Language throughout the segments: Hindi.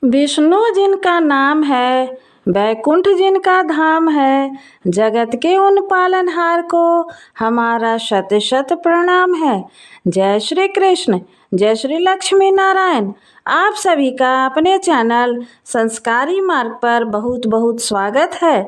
विष्णु जिनका नाम है, वैकुंठ जिनका धाम है, जगत के उन पालनहार को हमारा शत शत प्रणाम है। जय श्री कृष्ण, जय श्री लक्ष्मी नारायण। आप सभी का अपने चैनल संस्कारी मार्ग पर बहुत बहुत स्वागत है।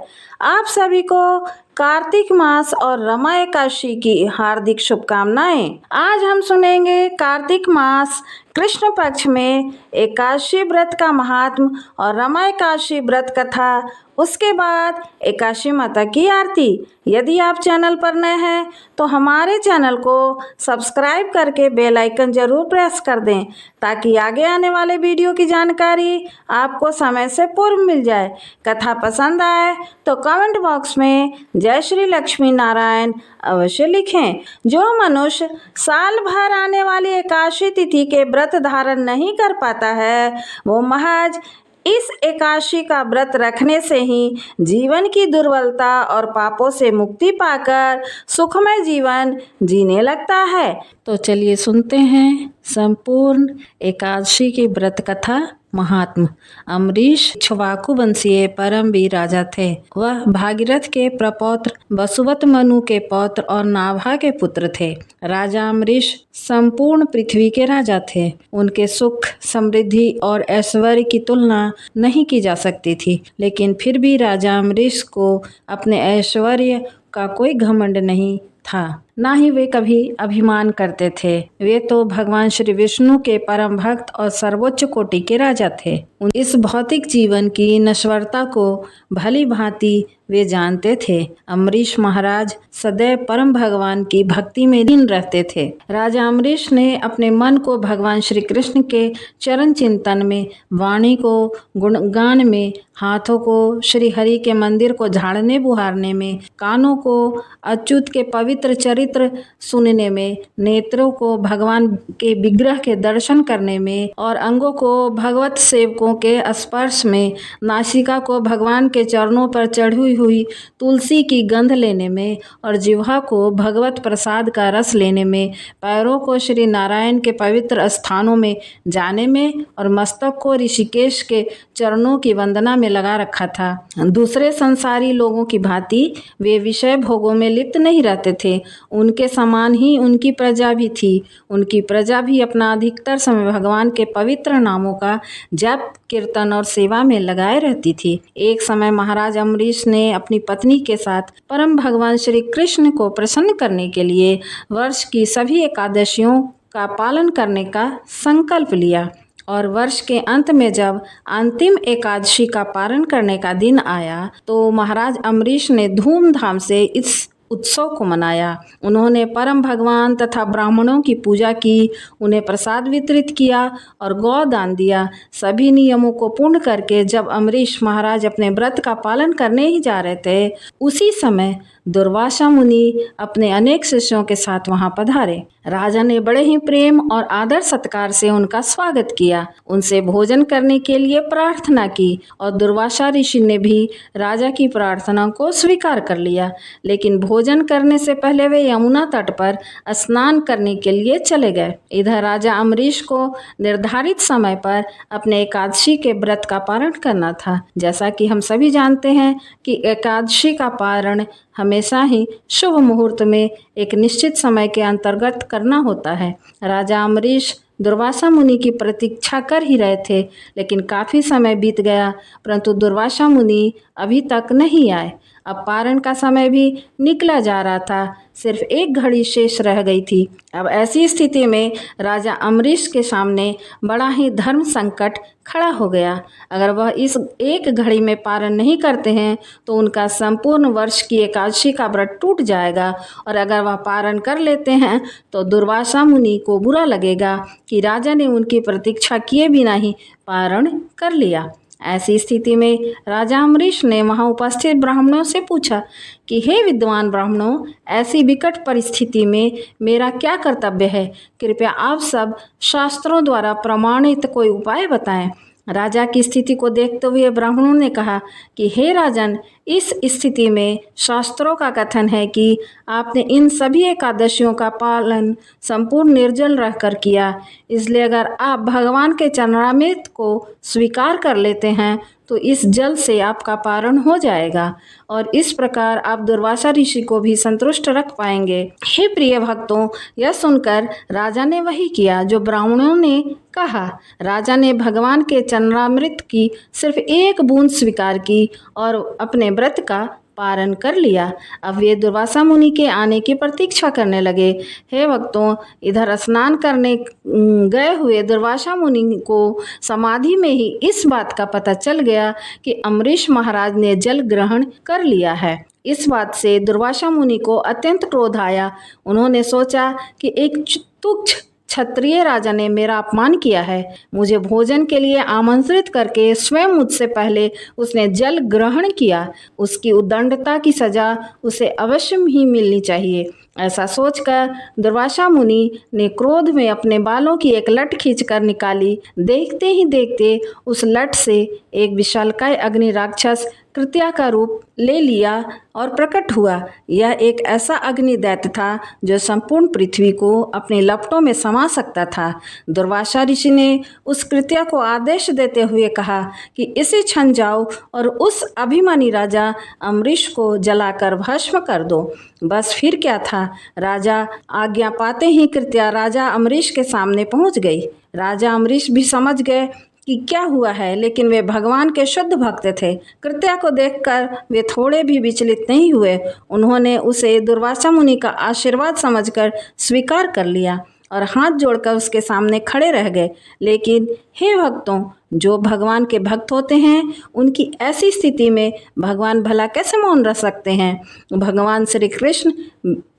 आप सभी को कार्तिक मास और रमा एकादशी की हार्दिक शुभकामनाएं। आज हम सुनेंगे कार्तिक मास कृष्ण पक्ष में एकादशी व्रत का महात्म और रमा एकादशी व्रत कथा, उसके बाद एकादशी माता की आरती। यदि आप चैनल पर नए हैं तो हमारे चैनल को सब्सक्राइब करके बेल आइकन जरूर प्रेस कर दें ताकि आगे आने वाले वीडियो की जानकारी आपको समय से पूर्व मिल जाए। कथा पसंद आए तो कमेंट बॉक्स में जय श्री लक्ष्मी नारायण अवश्य लिखें। जो मनुष्य साल भर आने वाली एकादशी तिथि के व्रत धारण नहीं कर पाता है, वो महज इस एकादशी का व्रत रखने से ही जीवन की दुर्बलता और पापों से मुक्ति पाकर सुखमय जीवन जीने लगता है। तो चलिए सुनते हैं संपूर्ण एकादशी की व्रत कथा। महात्म। अम्बरीश इक्ष्वाकु वंशीय परम वीर राजा थे। वह भागीरथ के प्रपौत्र, वसुवत मनु के पौत्र और नाभा के पुत्र थे। राजा अम्बरीश संपूर्ण पृथ्वी के राजा थे। उनके सुख, समृद्धि और ऐश्वर्य की तुलना नहीं की जा सकती थी, लेकिन फिर भी राजा अम्बरीश को अपने ऐश्वर्य का कोई घमंड नहीं था, ना ही वे कभी अभिमान करते थे। वे तो भगवान श्री विष्णु के परम भक्त और सर्वोच्च कोटि के राजा थे। इस भौतिक जीवन की नश्वरता को भली भांति वे जानते थे। अम्बरीश महाराज सदैव परम भगवान की भक्ति में लीन रहते थे। राजा अम्बरीश ने अपने मन को भगवान श्री कृष्ण के चरण चिंतन में, वाणी को गुणगान में, हाथों को श्री हरि के मंदिर को झाड़ने बुहारने में, कानों को अच्युत के पवित्र चरित्र सुनने में, नेत्रों को भगवान के विग्रह के दर्शन करने में और अंगों को भगवत सेवकों के स्पर्श में, नासिका को भगवान के चरणों पर चढ़ी हुई तुलसी की गंध लेने में और जिह्वा को भगवत प्रसाद का रस लेने में, पैरों को श्री नारायण के पवित्र स्थानों में जाने में और मस्तक को ऋषिकेश के चरणों की वंदना में लगा रखा था। दूसरे संसारी लोगों की भांति वे विषय भोगों में लिप्त नहीं रहते थे। उनके समान ही उनकी प्रजा भी थी। उनकी प्रजा भी अपना अधिकतर समय भगवान के पवित्र नामों का जप, कीर्तन और सेवा में लगाए रहती थी। एक समय महाराज अम्बरीश ने अपनी पत्नी के साथ परम भगवान श्री कृष्ण को प्रसन्न करने के लिए वर्ष की सभी एकादशियों का पालन करने का संकल्प लिया और वर्ष के अंत में जब अंतिम एकादशी का पारण करने का दिन आया तो महाराज अम्बरीश ने धूमधाम से इस उत्सव को मनाया। उन्होंने परम भगवान तथा ब्राह्मणों की पूजा की, उन्हें प्रसाद वितरित किया और गौ दान दिया। सभी नियमों को पूर्ण करके जब अम्बरीश महाराज अपने व्रत का पालन करने ही जा रहे थे, उसी समय दुर्वासा मुनि अपने अनेक शिष्यों के साथ वहां पधारे। राजा ने बड़े ही प्रेम और आदर सत्कार से उनका स्वागत किया, उनसे भोजन करने के लिए प्रार्थना की और दुर्वासा ऋषि ने भी राजा की प्रार्थना को स्वीकार कर लिया। लेकिन भोजन करने से पहले वे यमुना तट पर स्नान करने के लिए चले गए। इधर राजा अम्बरीश को निर्धारित समय पर अपने एकादशी के व्रत का पारण करना था। जैसा कि हम सभी जानते हैं कि एकादशी का पारण हमेशा ही शुभ मुहूर्त में एक निश्चित समय के अंतर्गत करना होता है। राजा अम्बरीश दुर्वासा मुनि की प्रतीक्षा कर ही रहे थे, लेकिन काफ़ी समय बीत गया परंतु दुर्वासा मुनि अभी तक नहीं आए। अब पारण का समय भी निकला जा रहा था, सिर्फ एक घड़ी शेष रह गई थी। अब ऐसी स्थिति में राजा अम्बरीश के सामने बड़ा ही धर्म संकट खड़ा हो गया। अगर वह इस एक घड़ी में पारण नहीं करते हैं तो उनका संपूर्ण वर्ष की एकादशी का व्रत टूट जाएगा, और अगर वह पारण कर लेते हैं तो दुर्वासा मुनि को बुरा लगेगा कि राजा ने उनकी प्रतीक्षा किए बिना ही पारण कर लिया। ऐसी स्थिति में राजा अम्बरीश ने वहां उपस्थित ब्राह्मणों से पूछा कि हे विद्वान ब्राह्मणों, ऐसी विकट परिस्थिति में मेरा क्या कर्तव्य है? कृपया आप सब शास्त्रों द्वारा प्रमाणित कोई उपाय बताएं। राजा की स्थिति को देखते हुए ब्राह्मणों ने कहा कि हे राजन, इस स्थिति में शास्त्रों का कथन है कि आपने इन सभी एकादशियों का पालन संपूर्ण निर्जल रहकर किया। इसलिए अगर आप भगवान के चरणामृत को स्वीकार कर लेते हैं तो इस जल से आपका पारण हो जाएगा और इस प्रकार आप दुर्वासा ऋषि को भी संतुष्ट रख पाएंगे। हे प्रिय भक्तों, यह सुनकर राजा ने वही किया जो ब्राह्मणों ने कहा। राजा ने भगवान के चरणामृत की सिर्फ एक बूंद स्वीकार की और अपने व्रत का पारण कर लिया। अब वे दुर्वासा मुनि के आने की प्रतीक्षा करने लगे। हे भक्तों, इधर स्नान करने गए हुए दुर्वासा मुनि को समाधि में ही इस बात का पता चल गया कि अम्बरीश महाराज ने जल ग्रहण कर लिया है। इस बात से दुर्वासा मुनि को अत्यंत क्रोध आया। उन्होंने सोचा कि एक तुच्छ क्षत्रिय राजा ने मेरा अपमान किया है। मुझे भोजन के लिए आमंत्रित करके स्वयं मुझसे पहले उसने जल ग्रहण किया। उसकी उद्दंडता की सजा उसे अवश्य ही मिलनी चाहिए। ऐसा सोचकर दुर्वासा मुनि ने क्रोध में अपने बालों की एक लट खींचकर निकाली। देखते ही देखते उस लट से एक विशालकाय अग्नि राक्षस कृत्या का रूप ले लिया और प्रकट हुआ। यह एक ऐसा अग्नि दैत्य था जो संपूर्ण पृथ्वी को अपनी लपटों में समा सकता था। दुर्वासा ऋषि ने उस कृत्या को आदेश देते हुए कहा कि इसे क्षण जाओ और उस अभिमानी राजा अम्बरीश को जलाकर भस्म कर दो। बस फिर क्या था, राजा आज्ञा पाते ही कृत्या राजा अम्बरीश के सामने पहुंच गई। राजा अम्बरीश भी समझ गए कि क्या हुआ है, लेकिन वे भगवान के शुद्ध भक्त थे। कृत्या को देखकर वे थोड़े भी विचलित नहीं हुए। उन्होंने उसे दुर्वासा मुनि का आशीर्वाद समझकर स्वीकार कर लिया और हाथ जोड़कर उसके सामने खड़े रह गए। लेकिन हे भक्तों, जो भगवान के भक्त होते हैं उनकी ऐसी स्थिति में भगवान भला कैसे मौन रह सकते हैं। भगवान श्री कृष्ण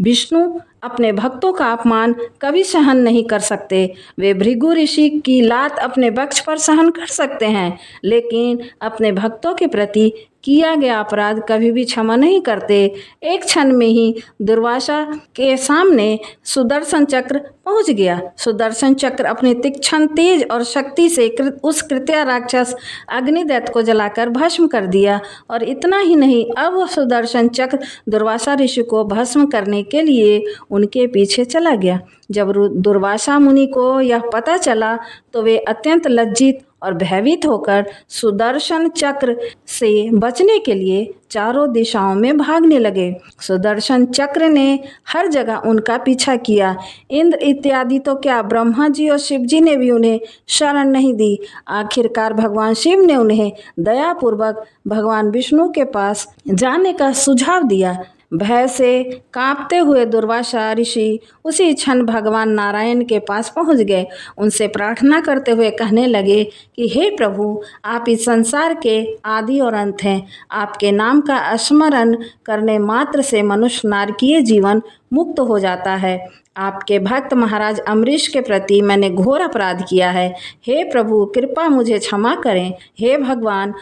विष्णु अपने भक्तों का अपमान कभी सहन नहीं कर सकते। वे भृगु ऋषि की लात अपने वक्ष पर सहन कर सकते हैं, लेकिन अपने भक्तों के प्रति किया गया अपराध कभी भी क्षमा नहीं करते। एक क्षण में ही दुर्वासा के सामने सुदर्शन चक्र पहुंच गया। सुदर्शन चक्र अपने तीक्ष्ण तेज और शक्ति से उस कृत्या राक्षस अग्निदैत्य को जलाकर भस्म कर दिया। और इतना ही नहीं, अब वह सुदर्शन चक्र दुर्वासा ऋषि को भस्म करने के लिए उनके पीछे चला गया। जब दुर्वासा मुनि को यह पता चला तो वे अत्यंत लज्जित और भयभीत होकर सुदर्शन चक्र से बचने के लिए चारों दिशाओं में भागने लगे। सुदर्शन चक्र ने हर जगह उनका पीछा किया। इंद्र इत्यादि तो क्या, ब्रह्मा जी और शिव जी ने भी उन्हें शरण नहीं दी। आखिरकार भगवान शिव ने उन्हें दयापूर्वक भगवान विष्णु के पास जाने का सुझाव दिया। भय से कांपते हुए दुर्वासा ऋषि उसी क्षण भगवान नारायण के पास पहुंच गए। उनसे प्रार्थना करते हुए कहने लगे कि हे प्रभु, आप इस संसार के आदि और अंत हैं। आपके नाम का स्मरण करने मात्र से मनुष्य नारकीय जीवन मुक्त हो जाता है। आपके भक्त महाराज अम्बरीश के प्रति मैंने घोर अपराध किया है। हे प्रभु, कृपा मुझे क्षमा करें। हे भगवान,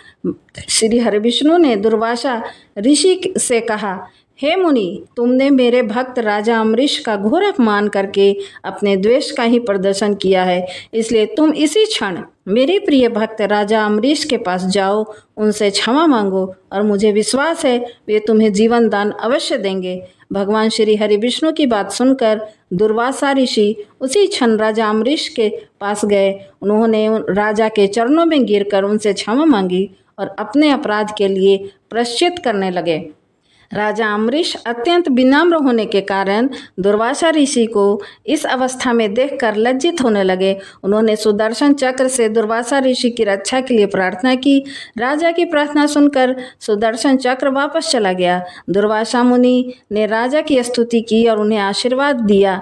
श्री हरिविष्णु ने दुर्वासा ऋषि से कहा, हे मुनि, तुमने मेरे भक्त राजा अम्बरीश का घोर अपमान करके अपने द्वेष का ही प्रदर्शन किया है। इसलिए तुम इसी क्षण मेरे प्रिय भक्त राजा अम्बरीश के पास जाओ, उनसे क्षमा मांगो और मुझे विश्वास है वे तुम्हें जीवन दान अवश्य देंगे। भगवान श्री हरि विष्णु की बात सुनकर दुर्वासा ऋषि उसी क्षण राजा अम्बरीश के पास गए। उन्होंने राजा के चरणों में गिरकर उनसे क्षमा मांगी और अपने अपराध के लिए प्रायश्चित करने लगे। राजा अम्बरीश अत्यंत विनम्र होने के कारण दुर्वासा ऋषि को इस अवस्था में देखकर लज्जित होने लगे। उन्होंने सुदर्शन चक्र से दुर्वासा ऋषि की रक्षा के लिए प्रार्थना की। राजा की प्रार्थना सुनकर सुदर्शन चक्र वापस चला गया। दुर्वासा मुनि ने राजा की स्तुति की और उन्हें आशीर्वाद दिया।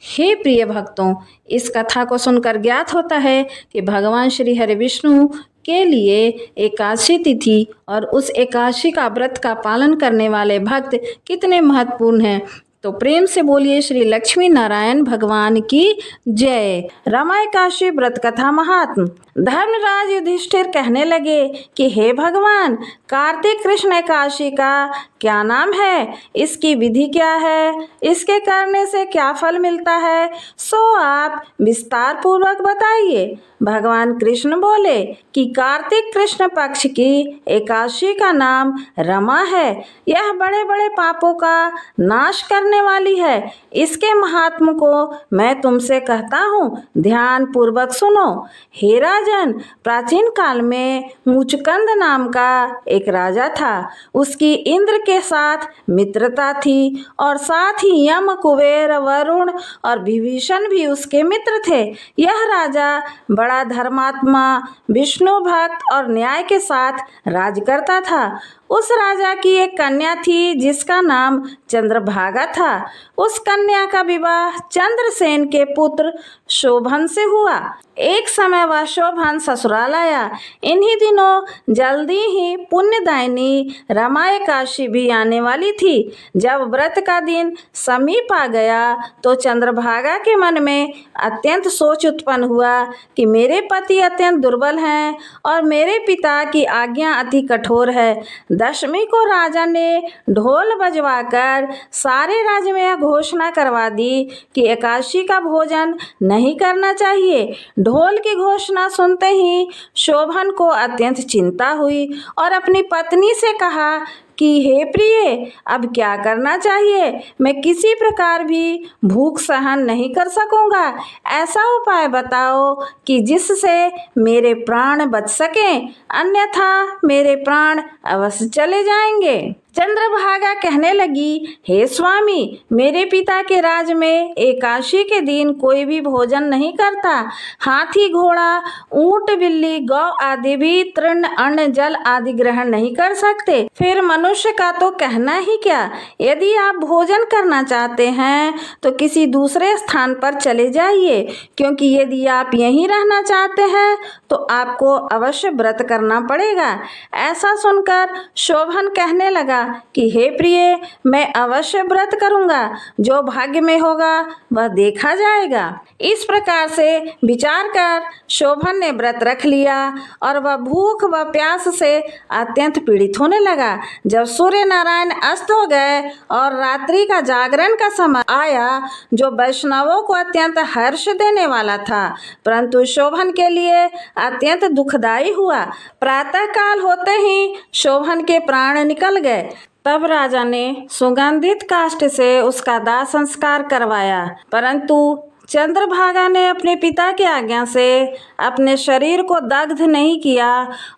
हे प्रिय भक्तों, इस कथा को सुनकर ज्ञात होता है कि भगवान श्री हरि विष्णु के लिए एकादशी तिथि और उस एकादशी का व्रत का पालन करने वाले भक्त कितने महत्वपूर्ण हैं। तो प्रेम से बोलिए श्री लक्ष्मी नारायण भगवान की जय। रामाय काशी व्रत कथा महात्म। धर्मराज युधिष्ठिर कहने लगे कि हे भगवान, कार्तिक कृष्ण एकादशी का क्या नाम है, इसकी विधि क्या है, इसके करने से क्या फल मिलता है, सो आप विस्तार पूर्वक बताइए। भगवान कृष्ण बोले कि कार्तिक कृष्ण पक्ष की एकादशी का नाम रमा है। यह बड़े बड़े पापों का नाश करने वाली है। इसके महात्म को मैं तुमसे कहता हूँ, ध्यान पूर्वक सुनो। हे राजन, प्राचीन काल में मुचकंद नाम का एक राजा था। उसकी इंद्र के साथ मित्रता थी और साथ ही यम, कुबेर, वरुण और विभीषण भी उसके मित्र थे। यह राजा बड़ा धर्मात्मा, विष्णु भक्त और न्याय के साथ राज करता था। उस राजा की एक कन्या थी जिसका नाम चंद्रभागा था। उस कन्या का विवाह चंद्रसेन के पुत्र शोभन से हुआ। एक समय वह शोभन ससुराल आया। इन्हीं दिनों जल्दी ही पुण्यदायिनी रमा एकादशी भी आने वाली थी। जब व्रत का दिन समीप आ गया तो चंद्रभागा के मन में अत्यंत सोच उत्पन्न हुआ कि मेरे पति अत्यंत दुर्बल हैं और मेरे पिता की आज्ञा अति कठोर है। दशमी को राजा ने ढोल बजवाकर सारे राज्य में यह घोषणा करवा दी कि एकादशी का भोजन नहीं करना चाहिए। ढोल की घोषणा सुनते ही शोभन को अत्यंत चिंता हुई और अपनी पत्नी से कहा कि हे प्रिय, अब क्या करना चाहिए? मैं किसी प्रकार भी भूख सहन नहीं कर सकूंगा। ऐसा उपाय बताओ कि जिससे मेरे प्राण बच सकें, अन्यथा मेरे प्राण अवश्य चले जाएंगे। चंद्रभागा कहने लगी, हे स्वामी, मेरे पिता के राज में एकादशी के दिन कोई भी भोजन नहीं करता। हाथी, घोड़ा, ऊंट, बिल्ली, गौ आदि भी तृण, अन्न, जल आदि ग्रहण नहीं कर सकते। फिर मनुष्य का तो कहना ही क्या। यदि आप भोजन करना चाहते हैं तो किसी दूसरे स्थान पर चले जाइए, क्योंकि यदि आप यहीं रहना चाहते हैं तो आपको अवश्य व्रत करना पड़ेगा। ऐसा सुनकर शोभन कहने लगा कि हे प्रिय, मैं अवश्य व्रत करूंगा। जो भाग्य में होगा वह देखा जाएगा। इस प्रकार से विचार कर शोभन ने व्रत रख लिया और वह भूख व प्यास से अत्यंत पीड़ित होने लगा। जब सूर्य नारायण अस्त हो गए और रात्रि का जागरण का समय आया, जो वैष्णवों को अत्यंत हर्ष देने वाला था, परंतु शोभन के लिए अत्यंत दुखदायी हुआ। प्रातः काल होते ही शोभन के प्राण निकल गए। तब राजा ने सुगंधित काष्ठ से उसका दाह संस्कार करवाया, परंतु चंद्रभागा ने अपने पिता की आज्ञा से अपने शरीर को दग्ध नहीं किया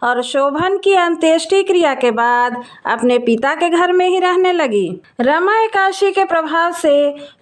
और शोभन की अंत्येष्टि क्रिया के बाद अपने पिता के घर में ही रहने लगी। रमा एकादशी के प्रभाव से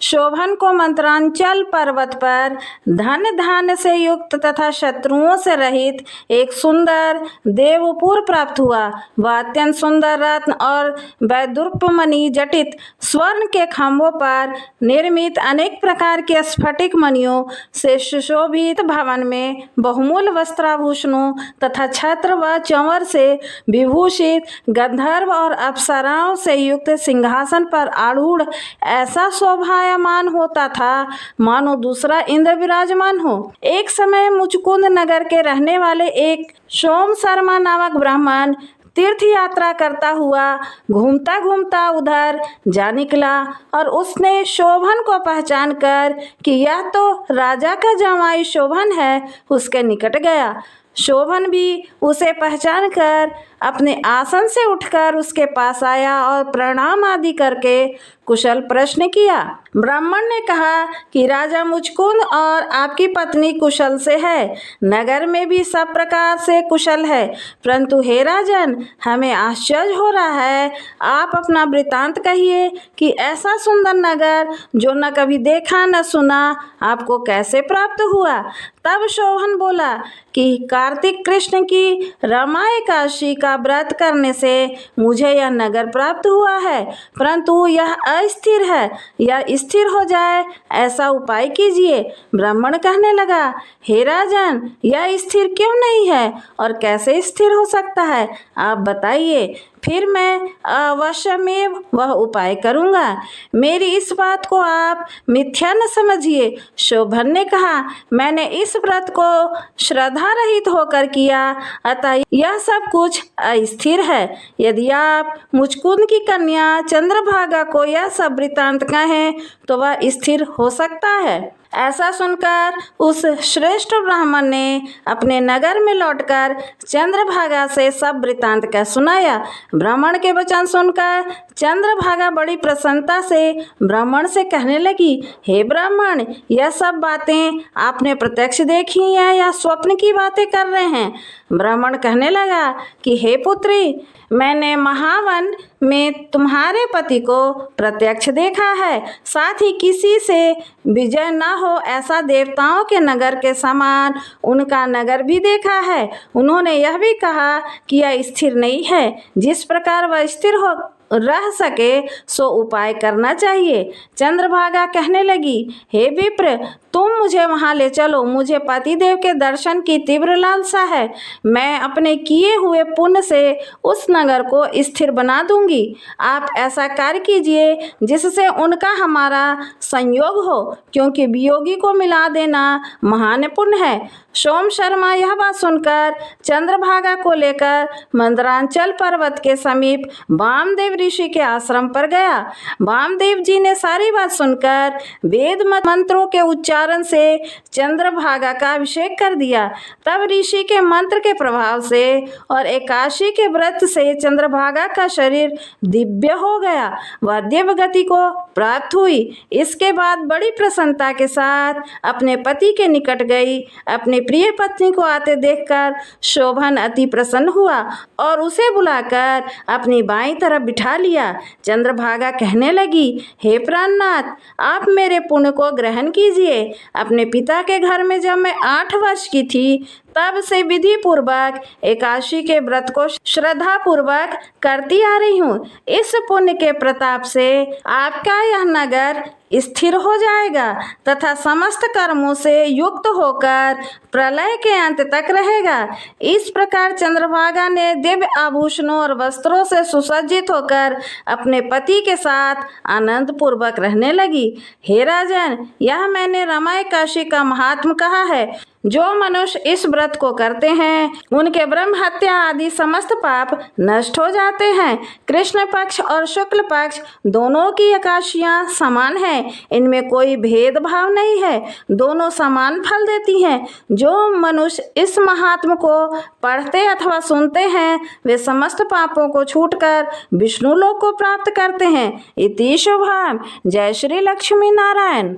शोभन को मंत्रांचल पर्वत पर धन धान्य से युक्त तथा शत्रुओं से रहित एक सुंदर देवपुर प्राप्त हुआ। वह अत्यंत सुंदर रत्न और वैदुर्पमणि जटित स्वर्ण के खंभों पर निर्मित अनेक प्रकार के स्फटिक मणियों से सुशोभित भवन में बहुमूल्य वस्त्राभूषणों तथा छत्र व चंवर से विभूषित गंधर्व और अप्सराओं से युक्त सिंहासन पर आरूढ़ ऐसा शोभायमान होता था मानो दूसरा इंद्र विराजमान हो। एक समय मुचकुंद नगर के रहने वाले एक सोम शर्मा नामक ब्राह्मण तीर्थ यात्रा करता हुआ घूमता घूमता उधर जा निकला और उसने शोभन को पहचान कर कि यह तो राजा का जमाई शोभन है, उसके निकट गया। शोभन भी उसे पहचान कर अपने आसन से उठकर उसके पास आया और प्रणाम आदि करके कुशल प्रश्न किया। ब्राह्मण ने कहा कि राजा मुचकुंद और आपकी पत्नी कुशल से है, नगर में भी सब प्रकार से कुशल है, परंतु हे राजन, हमें आश्चर्य हो रहा है। आप अपना वृतांत कहिए कि ऐसा सुंदर नगर जो न कभी देखा न सुना आपको कैसे प्राप्त हुआ। तब शोभन बोला कि कार्तिक कृष्ण की रमा एकादशी का व्रत करने से मुझे यह नगर प्राप्त हुआ है, परंतु यह अस्थिर है। यह स्थिर हो जाए ऐसा उपाय कीजिए। ब्राह्मण कहने लगा, हे राजन, यह स्थिर क्यों नहीं है और कैसे स्थिर हो सकता है, आप बताइए। फिर मैं अवश्यमेव वह उपाय करूँगा। मेरी इस बात को आप मिथ्या न समझिए। शोभन ने कहा, मैंने इस व्रत को श्रद्धा रहित होकर किया, अतः यह सब कुछ अस्थिर है। यदि आप मुचकुंद की कन्या चंद्रभागा को यह सब वृत्तांत कहें तो वह स्थिर हो सकता है। ऐसा सुनकर उस श्रेष्ठ ब्राह्मण ने अपने नगर में लौटकर चंद्रभागा से सब वृत्तांत कह सुनाया। ब्राह्मण के वचन सुनकर चंद्रभागा बड़ी प्रसन्नता से ब्राह्मण से कहने लगी, हे ब्राह्मण, यह सब बातें आपने प्रत्यक्ष देखी हैं या स्वप्न की बातें कर रहे हैं? ब्राह्मण कहने लगा कि हे पुत्री, मैंने महावन में तुम्हारे पति को प्रत्यक्ष देखा है, साथ ही किसी से विजय न हो ऐसा देवताओं के नगर के समान उनका नगर भी देखा है। उन्होंने यह भी कहा कि यह स्थिर नहीं है, जिस प्रकार वह स्थिर हो रह सके सो उपाय करना चाहिए। चंद्रभागा कहने लगी, हे विप्र, तुम मुझे वहाँ ले चलो, मुझे पतिदेव के दर्शन की तीव्र लालसा है। मैं अपने किए हुए पुण्य से उस नगर को स्थिर बना दूंगी। आप ऐसा कार्य कीजिए जिससे उनका हमारा संयोग हो, क्योंकि वियोगी को मिला देना महान पुण्य है। सोम शर्मा यह बात सुनकर चंद्रभागा को लेकर मंदरांचल पर्वत के समीप वामदेव ऋषि के आश्रम पर गया। वामदेव जी ने सारी बात सुनकर वेद मंत्रों के उच्चारण से चंद्रभागा का अभिषेक कर दिया। तब ऋषि के मंत्र के प्रभाव से और एकादशी के व्रत से चंद्रभागा का शरीर दिव्य हो गया, वह दिव्य गति को प्राप्त हुई। इसके बाद बड़ी प्रसन्नता के साथ अपने पति के निकट गई। अपने प्रिय पत्नी को आते देखकर शोभन अति प्रसन्न हुआ और उसे बुलाकर अपनी बाईं तरफ बिठा लिया। चंद्रभागा कहने लगी, हे प्राणनाथ, आप मेरे पुण्य को ग्रहण कीजिए। अपने पिता के घर में जब मैं 8 वर्ष की थी तब से विधि पूर्वक एकादशी के व्रत को श्रद्धा पूर्वक करती आ रही हूँ। इस पुण्य के प्रताप से आपका यह नगर स्थिर हो जाएगा तथा समस्त कर्मों से युक्त होकर प्रलय के अंत तक रहेगा। इस प्रकार चंद्रभागा ने दिव्य आभूषणों और वस्त्रों से सुसज्जित होकर अपने पति के साथ आनंद पूर्वक रहने लगी। हे राजन, यह मैंने रमाकाशी का महात्म कहा है। जो मनुष्य इस व्रत को करते हैं उनके ब्रह्म हत्या आदि समस्त पाप नष्ट हो जाते हैं। कृष्ण पक्ष और शुक्ल पक्ष दोनों की एकादशियाँ समान हैं, इनमें कोई भेदभाव नहीं है, दोनों समान फल देती हैं। जो मनुष्य इस महात्म को पढ़ते अथवा सुनते हैं वे समस्त पापों को छूटकर विष्णु लोक को प्राप्त करते हैं। इति शुभम। जय श्री लक्ष्मी नारायण।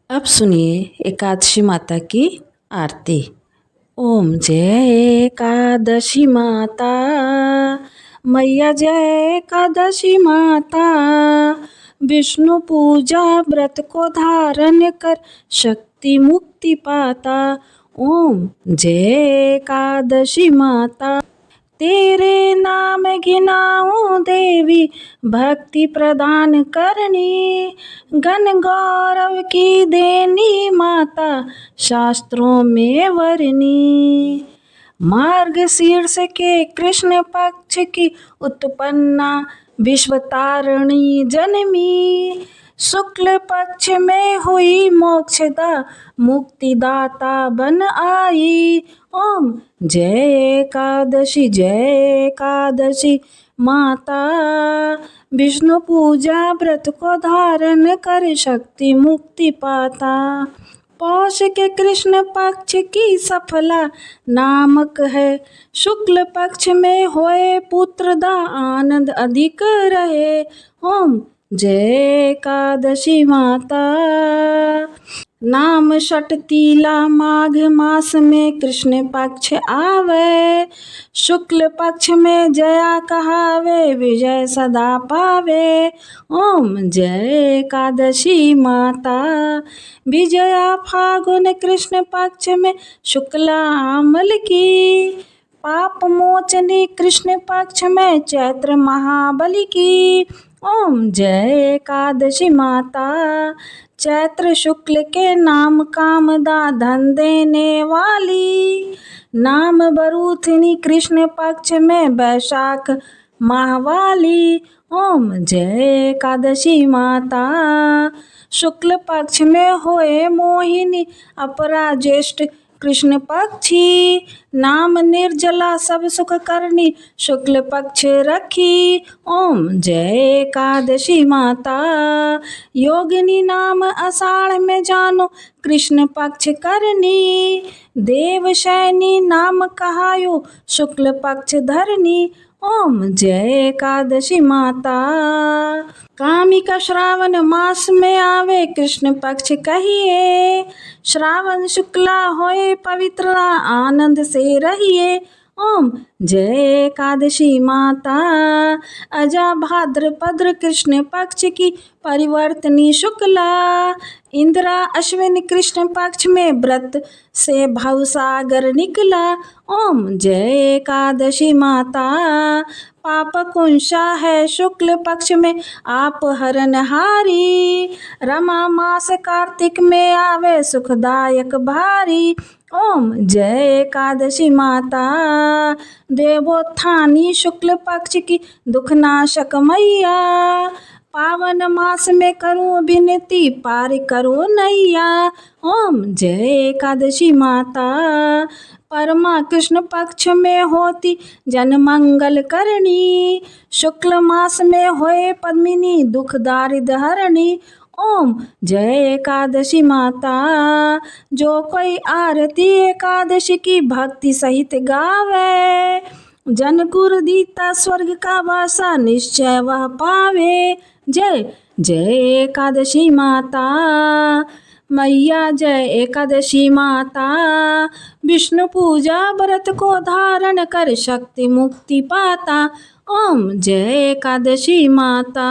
अब सुनिए एकादशी माता की आरती। ओम जय एकादशी माता, मैया जय एकादशी माता, विष्णु पूजा व्रत को धारण कर शक्ति मुक्ति पाता। ओम जय एकादशी माता, तेरे नाम गिनाऊं देवी भक्ति प्रदान करनी, गण गौरव की देनी माता शास्त्रों में वरनी। मार्गशीर्ष के कृष्ण पक्ष की उत्पन्ना विश्वतारिणी जनमी, शुक्ल पक्ष में हुई मोक्षदा मुक्तिदाता बन आई। ओम जय एकादशी माता, विष्णु पूजा व्रत को धारण कर शक्ति मुक्ति पाता। पौष के कृष्ण पक्ष की सफला नामक है, शुक्ल पक्ष में होए पुत्र दा आनंद अधिक रहे। ओम जय एकादशी माता, नाम षटतीला माघ मास में कृष्ण पक्ष आवे, शुक्ल पक्ष में जया कहावे विजय सदा पावे। ओम जय एकादशी माता, विजया फागुन कृष्ण पक्ष में शुक्ला अमल की, पाप मोचनी कृष्ण पक्ष में चैत्र महाबली की। ओम जय एकादशी माता, चैत्र शुक्ल के नाम कामदा धन देने वाली, नाम बरूथनी कृष्ण पक्ष में वैशाख माहवाली। ओम जय एकादशी माता। शुक्ल पक्ष में होए मोहिनी, अपरा ज्येष्ठ कृष्ण पक्षी। नाम निर्जला सब सुख करनी, शुक्ल पक्ष रखी। ओम जय एकादशी माता। योगिनी नाम आषाढ़ में जानो, कृष्ण पक्ष करनी। देवशैनी नाम कहायो, शुक्ल पक्ष धरनी। ओम जय एकादशी माता। कामिका श्रावण मास में आवे, कृष्ण पक्ष कहिए। श्रावण शुक्ला होए पवित्र, आनंद से रहिए। ओम जय एकादशी माता। अजा भाद्रपद्र कृष्ण पक्ष की परिवर्तनी शुक्ला। इंदिरा अश्विन कृष्ण पक्ष में व्रत से भवसागर निकला। ओम जय एकादशी माता। पाप कुंशा है शुक्ल पक्ष में आप हरनहारी। रमा मास कार्तिक में आवे सुखदायक भारी। ओम जय एकादशी माता। देवोत्थानी शुक्ल पक्ष की दुखनाशक मैया। पावन मास में करूं विनती, पार करो नैया। ओम जय एकादशी माता। परमा कृष्ण पक्ष में होती जन मंगल करनी। शुक्ल मास में होए पद्मिनी, दुख दारिद्र हरणी। ओम जय एकादशी माता। जो कोई आरती एकादशी की भक्ति सहित गावे, जन गुरु दीता स्वर्ग का वासा निश्चय वह पावे। जय जय एकादशी माता। मैया जय एकादशी माता। विष्णु पूजा व्रत को धारण कर शक्ति मुक्ति पाता। ओम जय एकादशी माता।